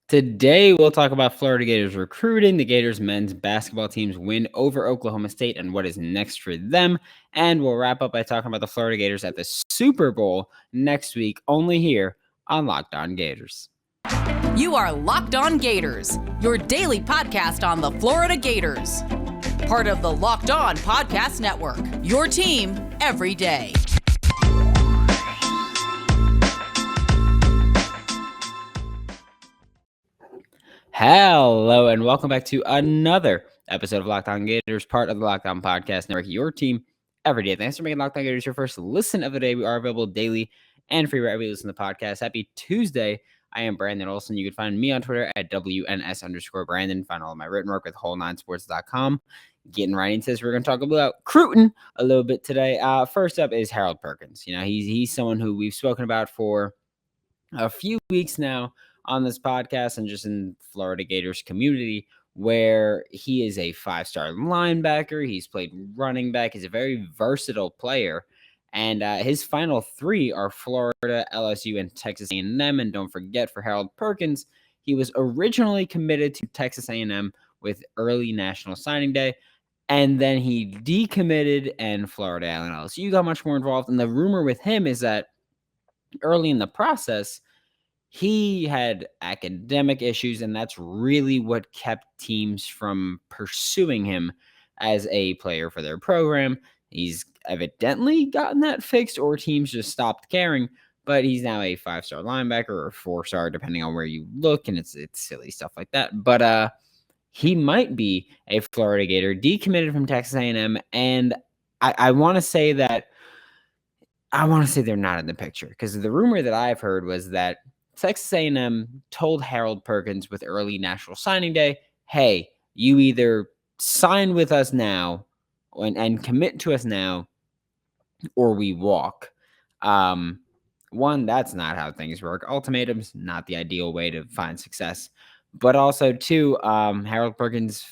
Today, we'll talk about Florida Gators recruiting, the Gators men's basketball team's win over Oklahoma State, and what is next for them. And we'll wrap up by talking about the Florida Gators at the Super Bowl next week, only here on Locked On Gators. You are Locked On Gators, your daily podcast on the Florida Gators. Part of the Locked On Podcast Network, your team every day. Hello, and welcome back to another episode of Locked On Gators, part of the Locked On Podcast Network, your team every day. Thanks for making Locked On Gators your first listen of the day. We are available daily and free wherever you listen to the podcast. Happy Tuesday. I am Brandon Olson. You can find me on Twitter at WNS_Brandon. Find all of my written work with whole9sports.com. Getting right into this, we're going to talk about recruiting a little bit today. First up is Harold Perkins. He's someone who we've spoken about for a few weeks now on this podcast and just in Florida Gators community, where he is a 5-star linebacker. He's played running back. He's a very versatile player. And his final three are Florida, LSU, and Texas A&M. And don't forget, for Harold Perkins, he was originally committed to Texas A&M with early National Signing Day. And then he decommitted, and Florida and LSU got much more involved. And the rumor with him is that early in the process, he had academic issues, and that's really what kept teams from pursuing him as a player for their program. He's evidently gotten that fixed, or teams just stopped caring, but he's now a 5-star linebacker or 4-star, depending on where you look, and it's silly stuff like that. But he might be a Florida Gator, decommitted from Texas A&M, and I want to say they're not in the picture, because the rumor that I've heard was that Texas A&M told Harold Perkins with early National Signing Day, hey, you either sign with us now and commit to us now, or we walk. One, that's not how things work. Ultimatums, not the ideal way to find success. But also, two, Harold Perkins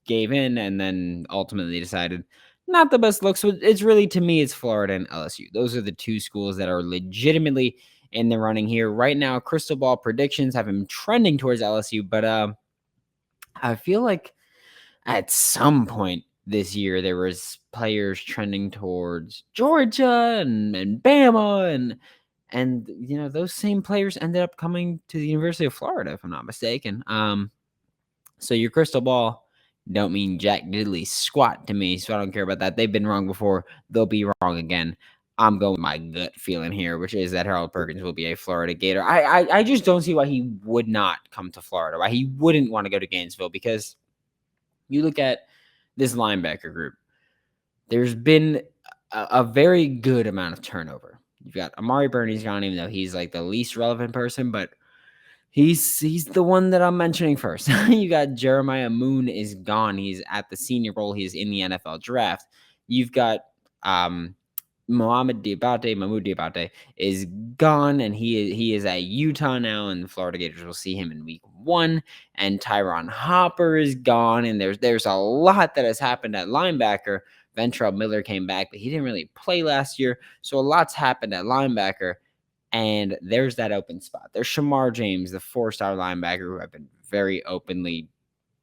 gave in and then ultimately decided not the best look. So it's really, to me, it's Florida and LSU. Those are the two schools that are legitimately in the running here. Right now, crystal ball predictions have him trending towards LSU, but I feel like at some point this year there was players trending towards Georgia and Bama, and those same players ended up coming to the University of Florida, if I'm not mistaken. So your crystal ball don't mean jack diddly squat to me, so I don't care about that. They've been wrong before. They'll be wrong again. I'm going with my gut feeling here, which is that Harold Perkins will be a Florida Gator. I just don't see why he would not come to Florida, why he wouldn't want to go to Gainesville, because you look at this linebacker group, there's been a very good amount of turnover. You've got Amari Burney's gone, even though he's like the least relevant person, but he's the one that I'm mentioning first. You got Jeremiah Moon is gone. He's at the senior bowl. He's in the NFL draft. You've got Mahmoud Diabate is gone, and he is at Utah now, and the Florida Gators will see him in week 1. And Tyron Hopper is gone, and there's a lot that has happened at linebacker. Ventrell Miller came back, but he didn't really play last year, so a lot's happened at linebacker. And there's that open spot. There's Shamar James, the 4-star linebacker, who I've been very openly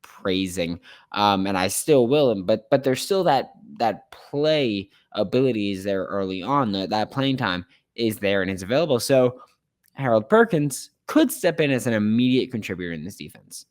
praising, and I still will. But there's still that play ability is there early on. That playing time is there and it's available. So Harold Perkins could step in as an immediate contributor in this defense.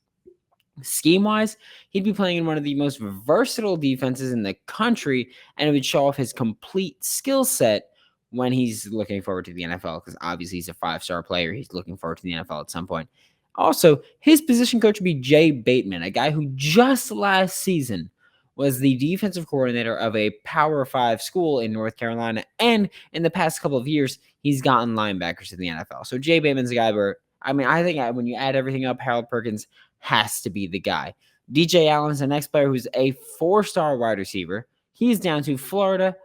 Scheme-wise, he'd be playing in one of the most versatile defenses in the country, and it would show off his complete skill set when he's looking forward to the NFL, because obviously he's a 5-star player. He's looking forward to the NFL at some point. Also, his position coach would be Jay Bateman, a guy who just last season was the defensive coordinator of a Power 5 school in North Carolina, and in the past couple of years, he's gotten linebackers to the NFL. So Jay Bateman's a guy where, I think when you add everything up, Harold Perkins has to be the guy. DJ Allen's the next player, who's a 4-star wide receiver. He's down to Florida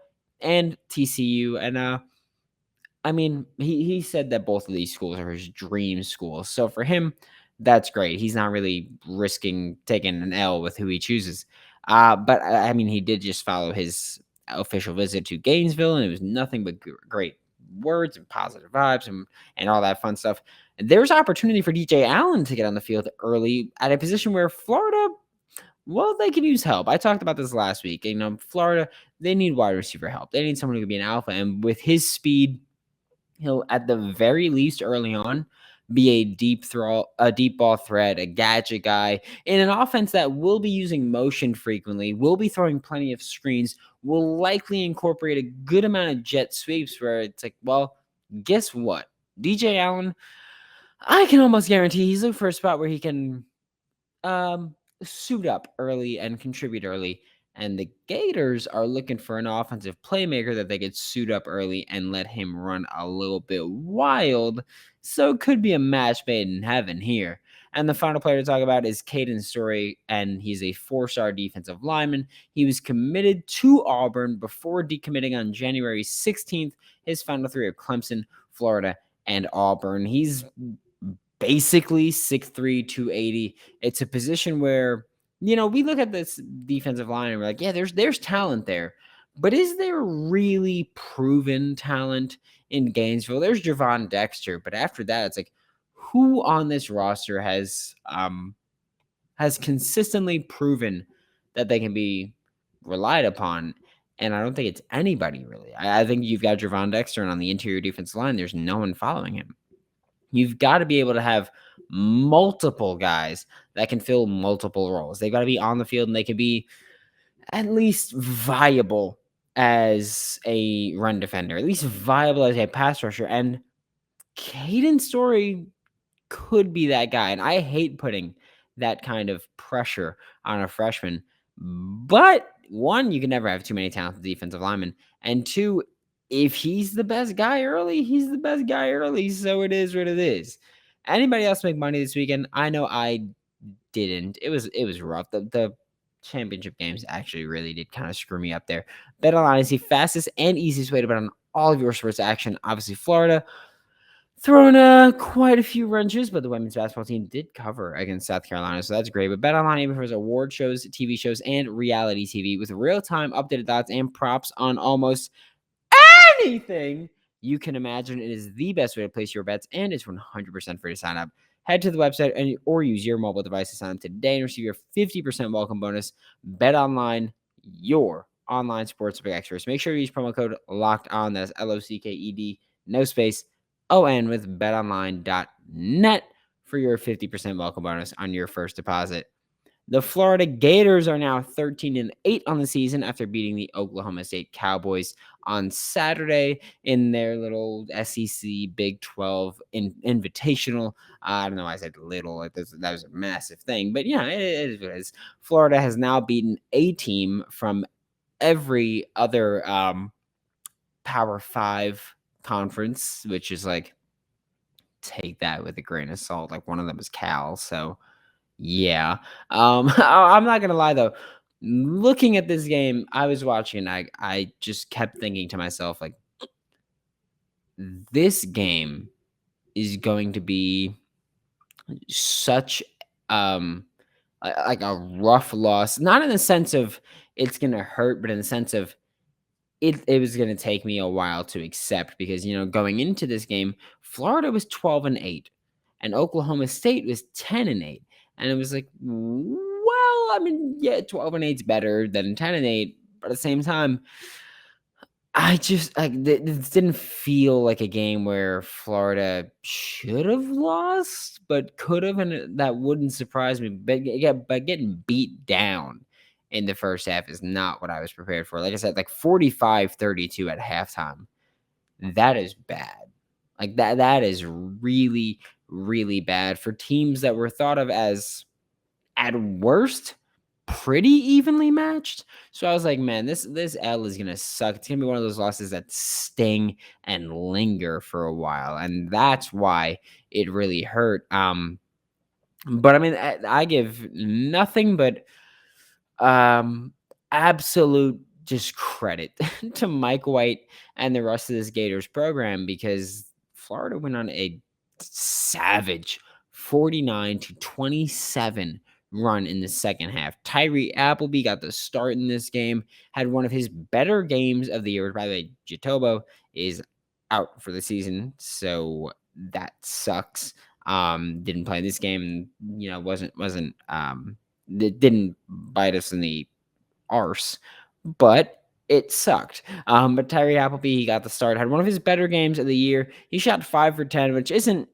and TCU, and he said that both of these schools are his dream schools. So for him, that's great. He's not really risking taking an L with who he chooses. But he did just follow his official visit to Gainesville, and it was nothing but great words and positive vibes and all that fun stuff. there's opportunity for DJ Allen to get on the field early at a position where Florida, well, they can use help. I talked about this last week. Florida, they need wide receiver help. They need someone who can be an alpha. And with his speed, he'll at the very least early on be a deep ball threat, a gadget guy in an offense that will be using motion frequently, will be throwing plenty of screens, will likely incorporate a good amount of jet sweeps where it's like, well, guess what? DJ Allen, I can almost guarantee he's looking for a spot where he can suit up early and contribute early. And the Gators are looking for an offensive playmaker that they could suit up early and let him run a little bit wild. So it could be a match made in heaven here. And the final player to talk about is Caden Story, and he's a 4-star defensive lineman. He was committed to Auburn before decommitting on January 16th. His final three are Clemson, Florida, and Auburn. He's basically 6'3", 280. It's a position where, we look at this defensive line and we're like, yeah, there's talent there. But is there really proven talent in Gainesville? There's Javon Dexter, but after that, it's like, who on this roster has consistently proven that they can be relied upon? And I don't think it's anybody really. I think you've got Javon Dexter, and on the interior defensive line, there's no one following him. You've got to be able to have multiple guys that can fill multiple roles. They've got to be on the field, and they can be at least viable as a run defender, at least viable as a pass rusher. And Caden Story could be that guy. And I hate putting that kind of pressure on a freshman. But one, you can never have too many talented defensive linemen. And two, if he's the best guy early, he's the best guy early. So it is what it is. Anybody else make money this weekend? I know I didn't. It was rough. The championship games actually really did kind of screw me up there. BetOnline is the fastest and easiest way to bet on all of your sports action. Obviously, Florida throwing quite a few wrenches, but the women's basketball team did cover against South Carolina, so that's great. But BetOnline even offers award shows, TV shows, and reality TV with real-time updated odds and props on almost anything you can imagine. It is the best way to place your bets, and it's 100% free to sign up. Head to the website or use your mobile device to sign up today and receive your 50% welcome bonus. BetOnline, your online sportsbook experts. Make sure you use promo code LOCKEDON. That's LOCKED, no space, ON with betonline.net for your 50% welcome bonus on your first deposit. The Florida Gators are now 13-8 on the season after beating the Oklahoma State Cowboys on Saturday in their little SEC Big 12 invitational. I don't know why I said little. That was a massive thing. But yeah, it is what it is. Florida has now beaten a team from every other Power 5 conference, which is like, take that with a grain of salt. Like, one of them was Cal, so yeah. I'm not gonna lie though. Looking at this game, I was watching, I just kept thinking to myself, like, this game is going to be such like a rough loss. Not in the sense of it's gonna hurt, but in the sense of it was going to take me a while to accept because, going into this game, Florida was 12-8 and Oklahoma State was 10-8. And it was like, well, I mean, yeah, 12-8 is better than 10-8. But at the same time, I just this didn't feel like a game where Florida should have lost, but could have, and that wouldn't surprise me. But getting beat down in the first half is not what I was prepared for. Like I said, like 45-32 at halftime. That is bad. Like that is really, really bad for teams that were thought of as, at worst, pretty evenly matched. So I was like, man, this L is gonna suck. It's gonna be one of those losses that sting and linger for a while, and that's why it really hurt. But I mean, I give nothing but absolute just credit to Mike White and the rest of this Gators program, because Florida went on a savage 49-27 run in the second half. Tyree Appleby got the start in this game, had one of his better games of the year. By the way, Jatobo is out for the season, so that sucks. Didn't play in this game. It didn't bite us in the arse, but it sucked. But Tyree Appleby, he got the start, had one of his better games of the year. He shot 5 for 10, which isn't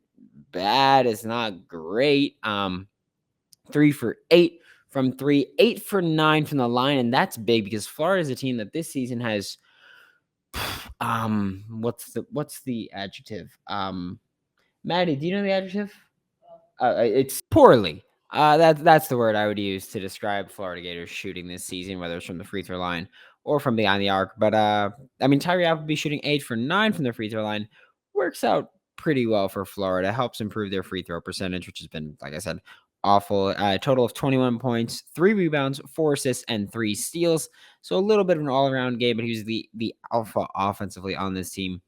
bad. It's not great. 3 for 8 from 3, 8 for 9 from the line, and that's big because Florida is a team that this season has what's the adjective? Maddie, do you know the adjective? It's poorly. That's the word I would use to describe Florida Gators shooting this season, whether it's from the free throw line or from behind the arc. But I mean, Tyree Appleby shooting 8 for 9 from the free throw line works out pretty well for Florida. Helps improve their free throw percentage, which has been, like I said, awful. A total of 21 points, 3 rebounds, 4 assists, and 3 steals. So a little bit of an all around game, but he was the alpha offensively on this team.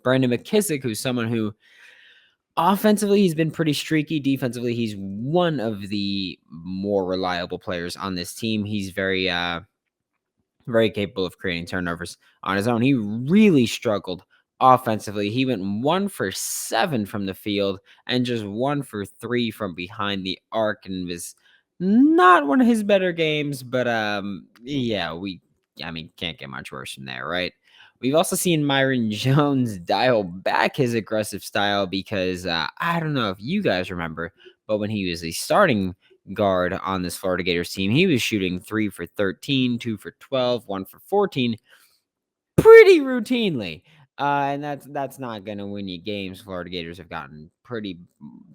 Brandon Mckissick, who's someone who offensively, he's been pretty streaky. Defensively, he's one of the more reliable players on this team. He's very capable of creating turnovers on his own. He really struggled offensively. He went 1 for 7 from the field and just 1 for 3 from behind the arc, and was not one of his better games. But can't get much worse from there, right? We've also seen Myron Jones dial back his aggressive style because I don't know if you guys remember, but when he was a starting guard on this Florida Gators team, he was shooting 3 for 13, 2 for 12, 1 for 14 pretty routinely. And that's not going to win you games. Florida Gators have gotten pretty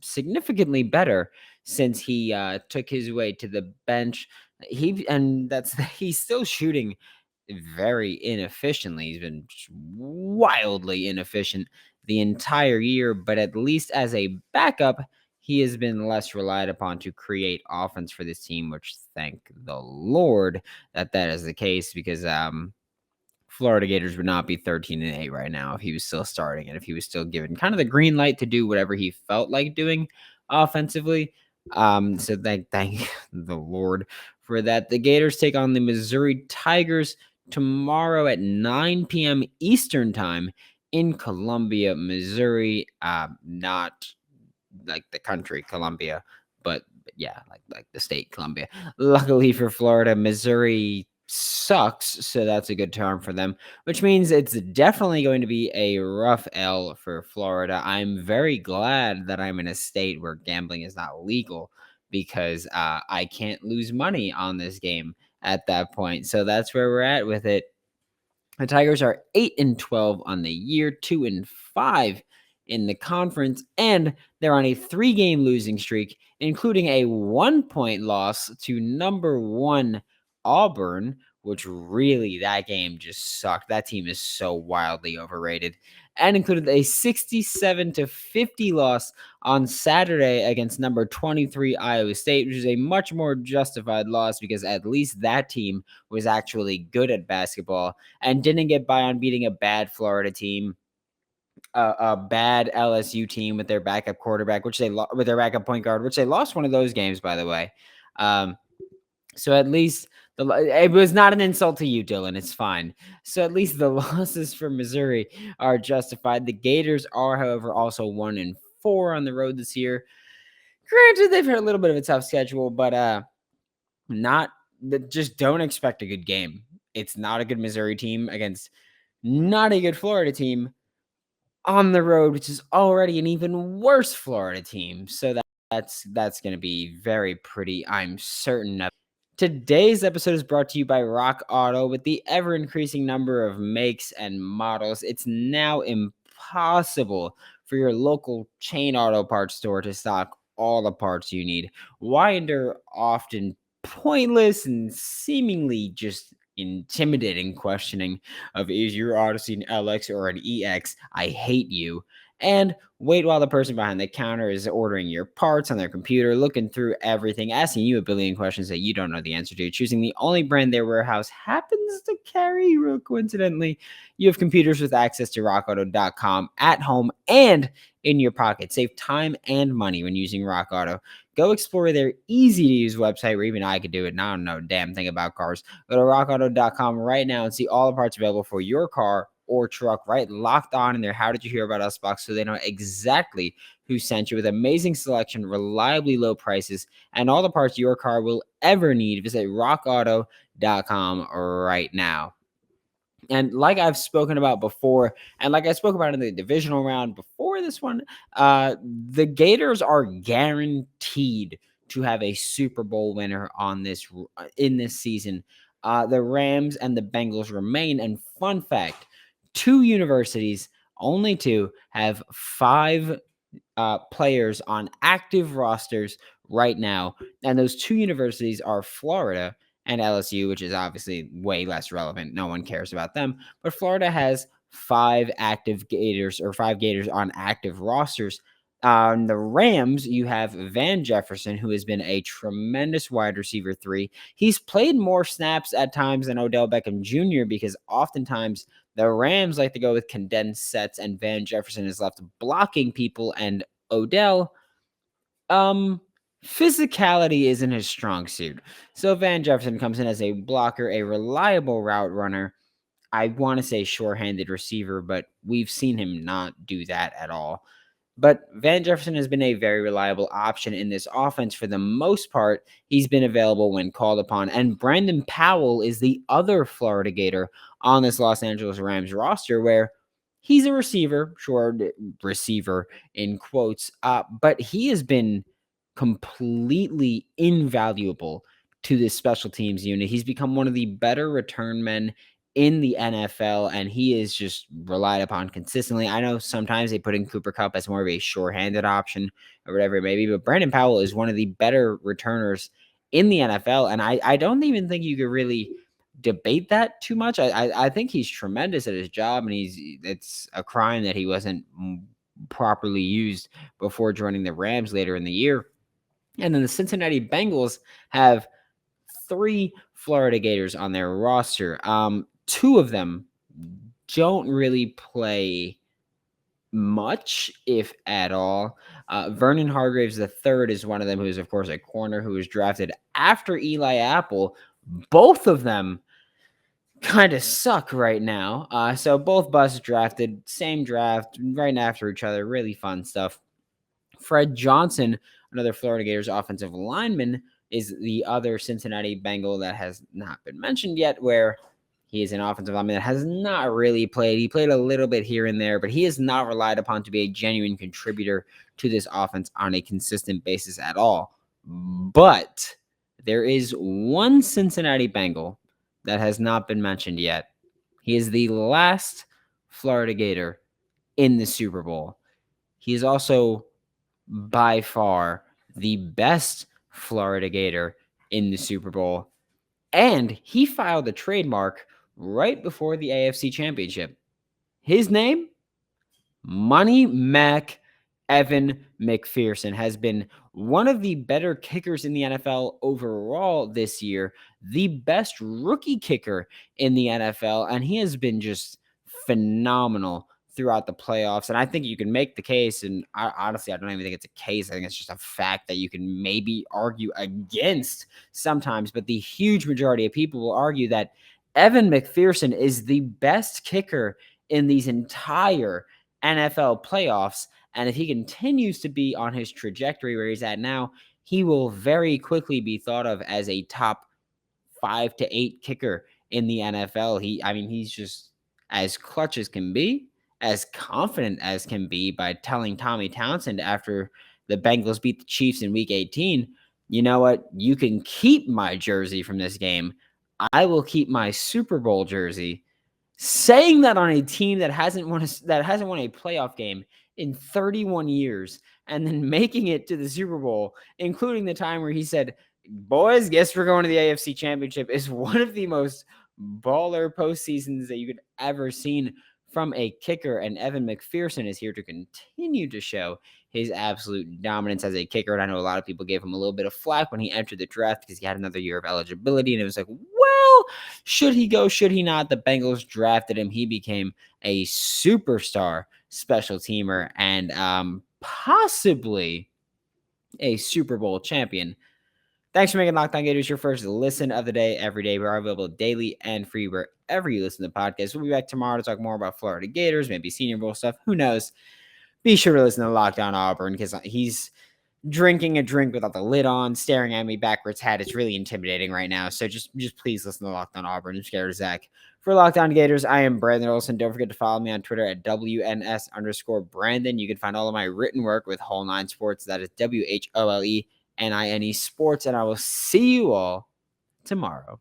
significantly better since he took his way to the bench. He's still shooting very inefficiently. He's been wildly inefficient the entire year, but at least as a backup, he has been less relied upon to create offense for this team, which thank the Lord that is the case, because Florida Gators would not be 13-8 right now if he was still starting and if he was still given kind of the green light to do whatever he felt like doing offensively. So thank the Lord for that. The Gators take on the Missouri Tigers tomorrow at 9 p.m. Eastern time in Columbia, Missouri. Not like the country Columbia, but yeah, like the state Columbia. Luckily for Florida, Missouri sucks, so that's a good term for them, which means it's definitely going to be a rough L for Florida. I'm very glad that I'm in a state where gambling is not legal, because I can't lose money on this game at that point. So that's where we're at with it. The Tigers are 8-12 on the year, 2-5 in the conference, and they're on a 3-game losing streak, including a 1-point loss to number 1 Auburn, which really, that game just sucked. That team is so wildly overrated. And included a 67-50 loss on Saturday against number 23 Iowa State, which is a much more justified loss because at least that team was actually good at basketball and didn't get by on beating a bad Florida team, a bad LSU team with their backup quarterback, with their backup point guard, which they lost one of those games, by the way. So at least it was not an insult to you, Dylan. It's fine. So at least the losses for Missouri are justified. The Gators are, however, also 1-4 on the road this year. Granted, they've had a little bit of a tough schedule, but just don't expect a good game. It's not a good Missouri team against not a good Florida team on the road, which is already an even worse Florida team. So that's going to be very pretty, I'm certain of. Today's episode is brought to you by Rock Auto. With the ever-increasing number of makes and models, it's now impossible for your local chain auto parts store to stock all the parts you need. Why endure often pointless and seemingly just intimidating questioning of, is your Odyssey an LX or an EX? I hate you. And wait while the person behind the counter is ordering your parts on their computer, looking through everything, asking you a billion questions that you don't know the answer to, choosing the only brand their warehouse happens to carry. Real coincidentally, you have computers with access to rockauto.com at home and in your pocket. Save time and money when using Rock Auto. Go explore their easy-to-use website where even I could do it, and I don't know a damn thing about cars. Go to rockauto.com right now and see all the parts available for your car or truck, right locked on in their How Did You Hear About Us box, so they know exactly who sent you with amazing selection, reliably low prices, and all the parts your car will ever need. Visit rockauto.com right now. And like I've spoken about before, and like I spoke about in the divisional round before this one, the Gators are guaranteed to have a Super Bowl winner in this season. The Rams and the Bengals remain. And fun fact, two universities, only two, have five players on active rosters right now. And those two universities are Florida and LSU, which is obviously way less relevant. No one cares about them. But Florida has five Gators on active rosters. On the Rams, you have Van Jefferson, who has been a tremendous wide receiver 3. He's played more snaps at times than Odell Beckham Jr. because oftentimes the Rams like to go with condensed sets, and Van Jefferson is left blocking people, and Odell, physicality isn't his strong suit. So Van Jefferson comes in as a blocker, a reliable route runner. I want to say sure-handed receiver, but we've seen him not do that at all. But Van Jefferson has been a very reliable option in this offense for the most part. He's been available when called upon. And Brandon Powell is the other Florida Gator on this Los Angeles Rams roster, where he's a receiver, receiver in quotes, but he has been completely invaluable to this special teams unit. He's become one of the better return men in the NFL, and he is just relied upon consistently. I know sometimes they put in Cooper Kupp as more of a sure-handed option or whatever it may be, but Brandon Powell is one of the better returners in the NFL, and I don't even think you could really debate that too much. I think he's tremendous at his job, and it's a crime that he wasn't properly used before joining the Rams later in the year. And then the Cincinnati Bengals have 3 Florida Gators on their roster. 2 of them don't really play much, if at all. Vernon Hargeaves III is one of them, who is, of course, a corner who was drafted after Eli Apple. Both of them kind of suck right now. So both busts drafted, same draft, right after each other. Really fun stuff. Fred Johnson, another Florida Gators offensive lineman, is the other Cincinnati Bengal that has not been mentioned yet, where he is an offensive lineman that has not really played. He played a little bit here and there, but he is not relied upon to be a genuine contributor to this offense on a consistent basis at all. But there is one Cincinnati Bengal that has not been mentioned yet. He is the last Florida Gator in the Super Bowl. He is also by far the best Florida Gator in the Super Bowl. And he filed a trademark right before the AFC Championship. His name? Money Mac Evan McPherson has been one of the better kickers in the NFL overall this year, the best rookie kicker in the NFL, and he has been just phenomenal throughout the playoffs. And I think you can make the case, and honestly, I don't even think it's a case. I think it's just a fact that you can maybe argue against sometimes, but the huge majority of people will argue that Evan McPherson is the best kicker in these entire NFL playoffs. And if he continues to be on his trajectory where he's at now, he will very quickly be thought of as a top 5 to 8 kicker in the NFL. He's just as clutch as can be, as confident as can be, by telling Tommy Townsend after the Bengals beat the Chiefs in Week 18, you know what? You can keep my jersey from this game. I will keep my Super Bowl jersey. Saying that on a team that hasn't won a playoff game in 31 years, and then making it to the Super Bowl, including the time where he said, "Boys, guess we're going to the AFC Championship," is one of the most baller postseasons that you could ever seen from a kicker. And Evan McPherson is here to continue to show his absolute dominance as a kicker. And I know a lot of people gave him a little bit of flack when he entered the draft because he had another year of eligibility. And it was like, well, should he go? Should he not? The Bengals drafted him. He became a superstar special teamer and possibly a Super Bowl champion. Thanks for making Locked On Gators your first listen of the day every day. We are available daily and free wherever you listen to podcasts. We'll be back tomorrow to talk more about Florida Gators, maybe Senior Bowl stuff. Who knows? be sure to listen to Locked On Auburn because he's drinking a drink without the lid on, staring at me backwards head. It's really intimidating right now. So just please listen to Locked On Auburn. I'm scared of Zach. For Locked On Gators, I am Brandon Olson. Don't forget to follow me on Twitter at WNS_Brandon. You can find all of my written work with Whole Nine Sports. That is WHOLENINE Sports. And I will see you all tomorrow.